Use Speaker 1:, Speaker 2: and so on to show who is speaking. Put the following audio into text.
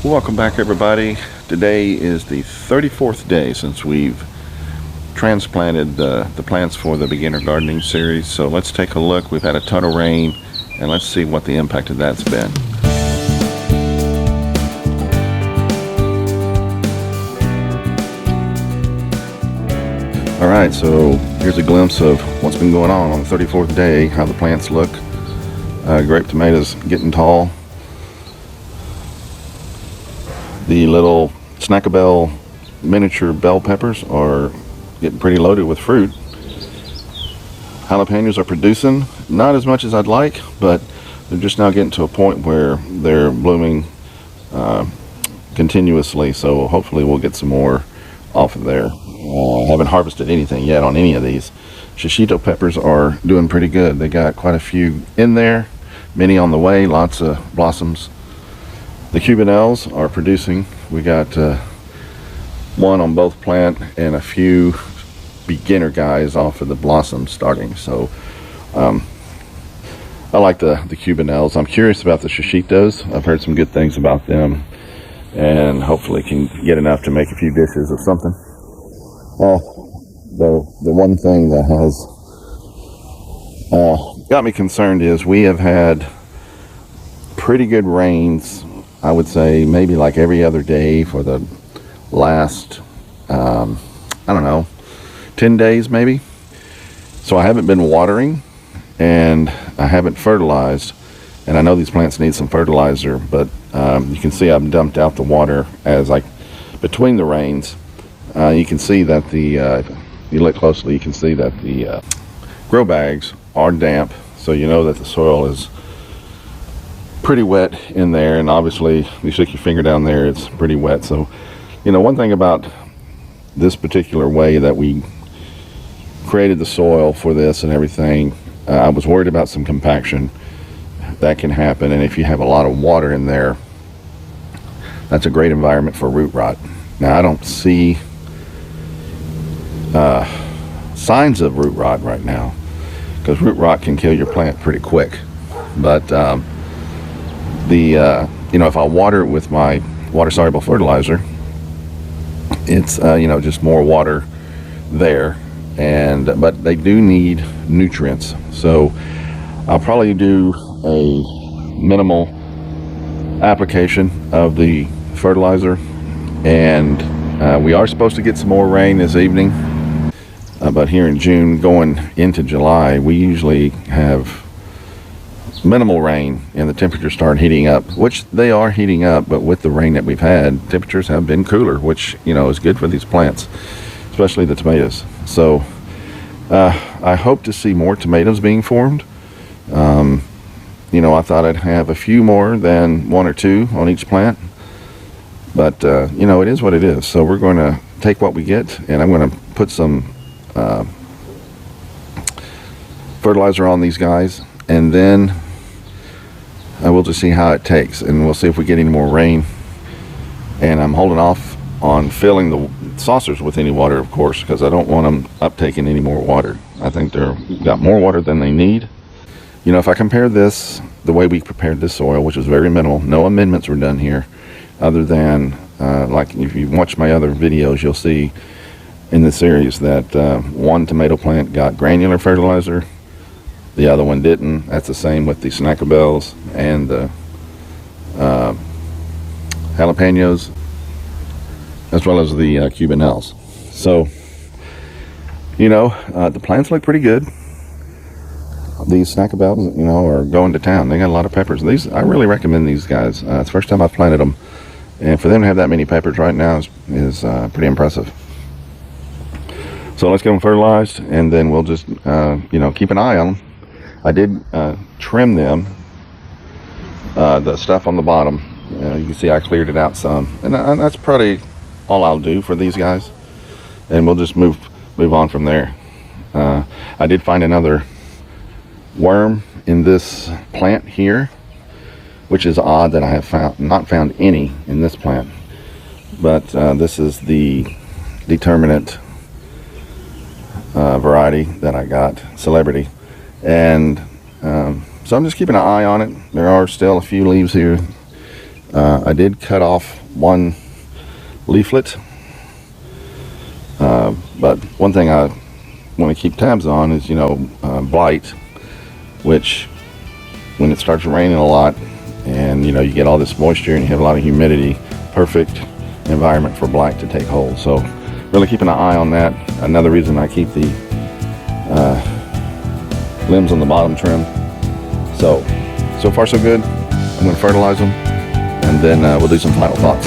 Speaker 1: Welcome back, everybody. Today is the 34th day since we've transplanted the plants for the beginner gardening series. So let's take a look. We've had a ton of rain and let's see what the impact of that's been. Alright, so here's a glimpse of what's been going on the 34th day, how the plants look. Grape tomatoes getting tall. The little snackable miniature bell peppers are getting pretty loaded with fruit. Jalapenos are producing, not as much as I'd like, but they're just now getting to a point where they're blooming continuously, so hopefully we'll get some more off of there. I haven't harvested anything yet on any of these. Shishito peppers are doing pretty good. They got quite a few in there, many on the way, lots of blossoms. The Cubanelles are producing. We got one on both plant and a few beginner guys off of the blossoms starting. So I like the Cubanelles. I'm curious about the Shishitos. I've heard some good things about them, and hopefully can get enough to make a few dishes of something. The one thing that has got me concerned is we have had pretty good rains, I would say maybe like every other day for the last, I don't know, 10 days maybe. So I haven't been watering and I haven't fertilized. And I know these plants need some fertilizer, but you can see I've dumped out the water as between the rains. You can see that if you look closely, you can see that the grow bags are damp. So you know that the soil is pretty wet in there, and obviously you stick your finger down there, it's pretty wet. So you know, one thing about this particular way that we created the soil for this and everything, I was worried about some compaction that can happen, and if you have a lot of water in there, that's a great environment for root rot. Now I don't see signs of root rot right now, because root rot can kill your plant pretty quick, but you know, if I water it with my water soluble fertilizer, it's just more water there, but they do need nutrients. So I'll probably do a minimal application of the fertilizer, and we are supposed to get some more rain this evening, but here in June going into July we usually have minimal rain and the temperatures start heating up, which they are heating up. But with the rain that we've had, temperatures have been cooler, which is good for these plants, especially the tomatoes. So I hope to see more tomatoes being formed. I thought I'd have a few more than one or two on each plant, but it is what it is. So we're going to take what we get, and I'm going to put some fertilizer on these guys, and then we'll just see how it takes, and we'll see if we get any more rain. And I'm holding off on filling the saucers with any water, of course, because I don't want them uptaking any more water. I think they've got more water than they need. If I compare this, the way we prepared this soil, which was very minimal, no amendments were done here, other than like if you watch my other videos, you'll see in this series that one tomato plant got granular fertilizer, the other one didn't. That's the same with the snackabells and the jalapenos, as well as the Cubanelles. So, the plants look pretty good. These snackabells, are going to town. They got a lot of peppers. I really recommend these guys. It's the first time I've planted them, and for them to have that many peppers right now is pretty impressive. So let's get them fertilized, and then we'll just keep an eye on them. I did trim them, the stuff on the bottom. You can see I cleared it out some, and that's probably all I'll do for these guys, and we'll just move on from there. I did find another worm in this plant here, which is odd that I have not found any in this plant, but this is the determinate variety that I got, Celebrity. And so I'm just keeping an eye on it. There are still a few leaves here I did cut off one leaflet, but one thing I want to keep tabs on is, blight, which when it starts raining a lot and you get all this moisture and you have a lot of humidity, perfect environment for blight to take hold. So really keeping an eye on that. Another reason I keep the limbs on the bottom trim. So far so good. I'm going to fertilize them, and then we'll do some final thoughts.